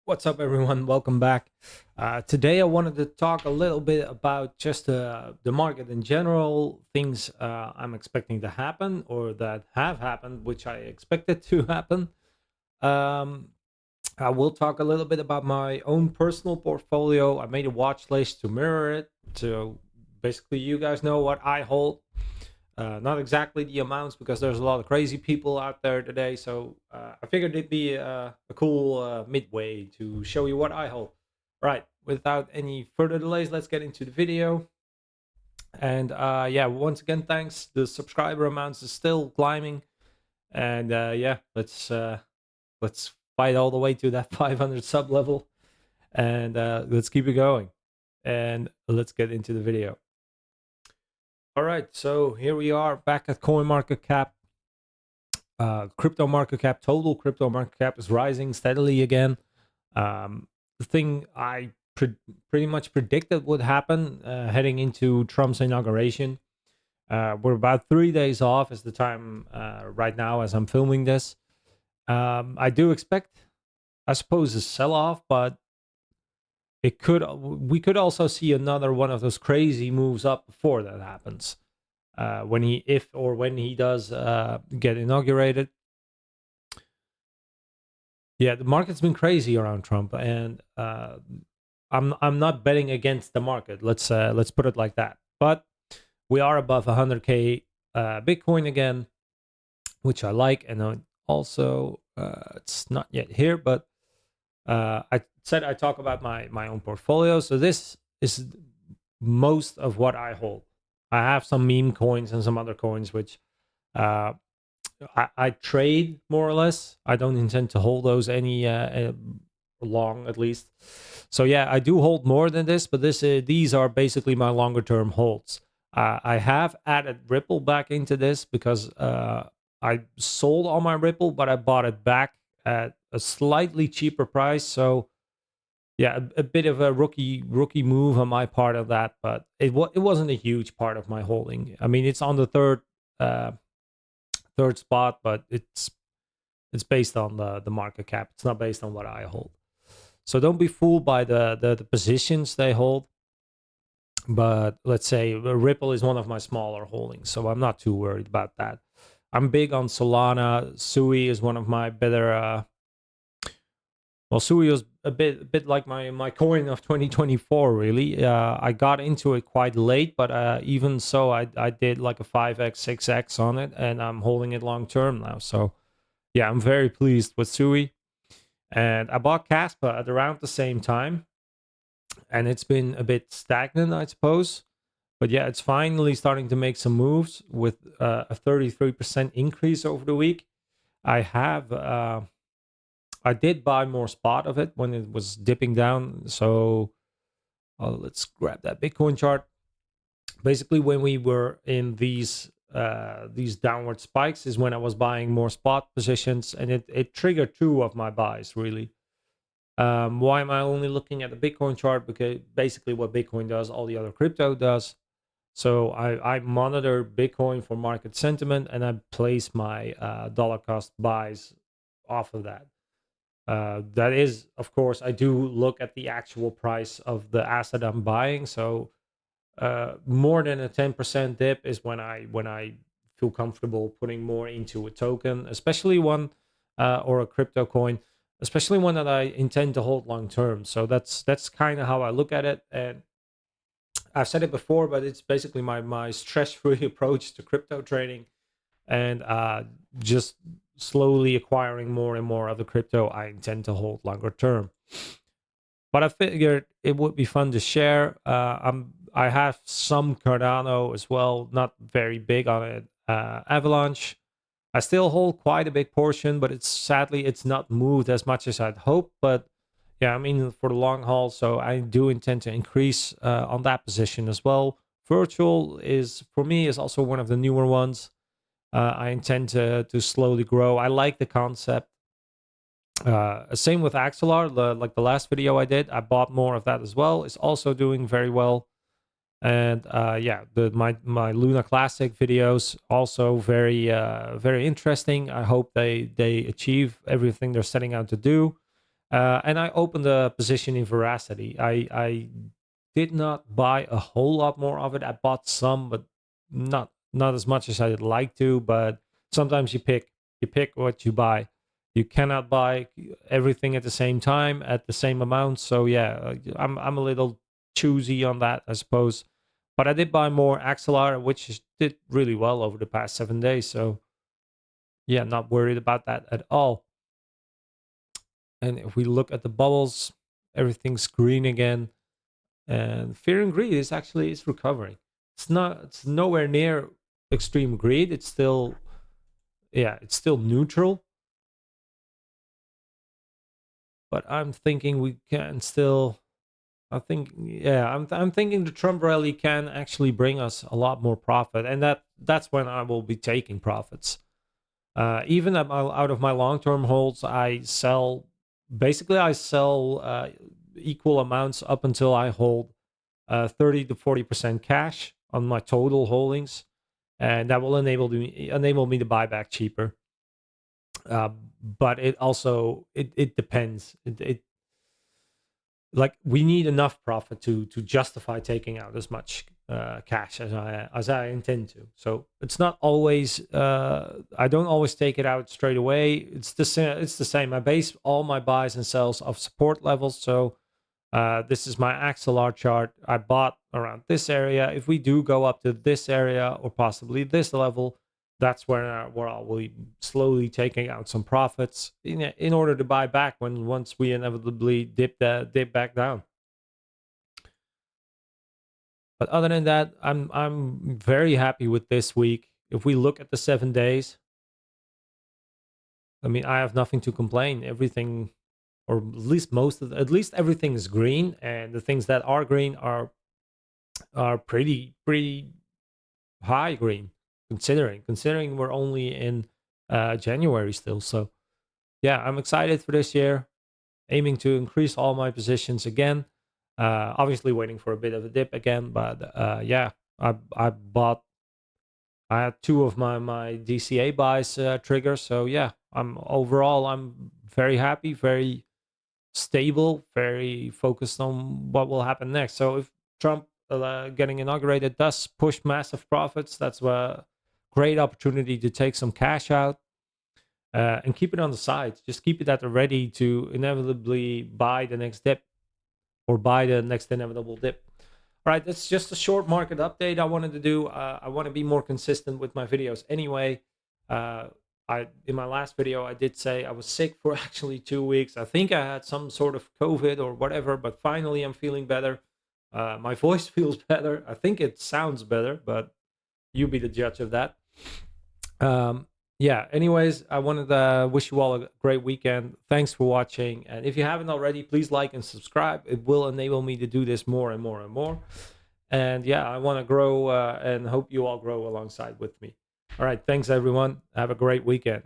What's up, everyone? Welcome back. Today, I wanted to talk a little bit about just the market in general, things I'm expecting to happen or that have happened, which I expected to happen. Um, I will talk a little bit about my own personal portfolio. I made a watch list to mirror it. So basically, you guys know what I hold. Not exactly the amounts because there's a lot of crazy people out there today. So I figured it'd be a cool midway to show you what I hold. Right, without any further delays, let's get into the video. And yeah, once again, thanks. The subscriber amounts is still climbing, and yeah, let's fight all the way to that 500 sub level, and let's keep it going. And let's get into the video. All right, so here we are back at CoinMarketCap. Crypto market cap, total crypto market cap is rising steadily again. The thing I pretty much predicted would happen heading into Trump's inauguration. We're about 3 days off as the time right now as I'm filming this. I do expect, I suppose, a sell-off, but we could also see another one of those crazy moves up before that happens. When he does get inaugurated. Yeah, the market's been crazy around Trump, and I'm not betting against the market. Let's put it like that. But we are above 100k Bitcoin again, which I like, and also it's not yet here, but I said I talk about my own portfolio. So this is most of what I hold. I have some meme coins and some other coins which uh, I trade more or less. I don't intend to hold those any long, at least. So yeah, I do hold more than this, but these are basically my longer term holds. I have added Ripple back into this because I sold all my Ripple, but I bought it back at a slightly cheaper price. So yeah, a bit of a rookie move on my part of that, but it wasn't a huge part of my holding. I mean, it's on the uh, third spot, but it's based on the market cap. It's not based on what I hold. So don't be fooled by the positions they hold. But let's say Ripple is one of my smaller holdings, so I'm not too worried about that. I'm big on Solana. Sui is one of my better. Well, Sui was a bit like my coin of 2024. Really, I got into it quite late, but even so, I did like a 5x 6x on it, and I'm holding it long term now. So yeah, I'm very pleased with Sui. And I bought Kaspa at around the same time, and it's been a bit stagnant, I suppose. But yeah, it's finally starting to make some moves with a 33% increase over the week. I have, I did buy more spot of it when it was dipping down. So let's grab that Bitcoin chart. Basically, when we were in these downward spikes, is when I was buying more spot positions, and it triggered two of my buys really. Why am I only looking at the Bitcoin chart? Because basically what Bitcoin does, all the other crypto does. So I monitor Bitcoin for market sentiment, and I place my dollar cost buys off of that. That is, of course, I do look at the actual price of the asset I'm buying. So more than a 10% dip is when I feel comfortable putting more into a token, especially one or a crypto coin, especially one that I intend to hold long term. So that's kind of how I look at it. And I've said it before, but it's basically my stress free approach to crypto trading, and just slowly acquiring more and more of the crypto I intend to hold longer term. But I figured it would be fun to share. I have some Cardano as well, not very big on it. Avalanche, I still hold quite a big portion, but it's not moved as much as I'd hoped. But yeah, I mean for the long haul, so I do intend to increase on that position as well. Virtual is for me is also one of the newer ones. I intend to slowly grow. I like the concept. Same with Axelar, like the last video I did, I bought more of that as well. It's also doing very well. And yeah, my Luna Classic videos also very interesting. I hope they achieve everything they're setting out to do. And I opened a position in Veracity. I did not buy a whole lot more of it. I bought some, but not as much as I'd like to. But sometimes you pick what you buy. You cannot buy everything at the same time at the same amount. So yeah, I'm a little choosy on that, I suppose. But I did buy more Axelar, which did really well over the past 7 days. So yeah, not worried about that at all. And if we look at the bubbles, everything's green again. And fear and greed is recovering. It's nowhere near extreme greed. It's still neutral. But I'm thinking we can still I'm thinking the Trump rally can actually bring us a lot more profit, and that's when I will be taking profits. Even out of my long-term holds, I sell equal amounts up until I hold 30 to 40% cash on my total holdings, and that will enable me to buy back cheaper. But it depends. Like we need enough profit to justify taking out as much cash as I intend to. So it's not always I don't always take it out straight away. It's the same. I base all my buys and sells off support levels. So this is my Axelar chart. I bought around this area. If we do go up to this area or possibly this level, that's where I will be slowly taking out some profits in order to buy back once we inevitably dip back down. But other than that, I'm very happy with this week. If we look at the 7 days, I mean, I have nothing to complain. Everything, or at least everything is green, and the things that are green are pretty high green, considering we're only in January still. So yeah, I'm excited for this year, aiming to increase all my positions again. Obviously waiting for a bit of a dip again, but yeah, I had two of my DCA buys trigger. So yeah, I'm very happy, very stable, very focused on what will happen next. So if Trump getting inaugurated does push massive profits, that's a great opportunity to take some cash out and keep it on the side. Just keep it at the ready to inevitably buy the next dip or buy the next inevitable dip. All right, that's just a short market update I wanted to do. I want to be more consistent with my videos anyway. In my last video, I did say I was sick for actually 2 weeks. I think I had some sort of COVID or whatever, but finally I'm feeling better. My voice feels better. I think it sounds better, but you be the judge of that. Yeah, anyways, I wanted to wish you all a great weekend. Thanks for watching. And if you haven't already, please like and subscribe. It will enable me to do this more and more and more. And yeah, I want to grow and hope you all grow alongside with me. All right, thanks everyone. Have a great weekend.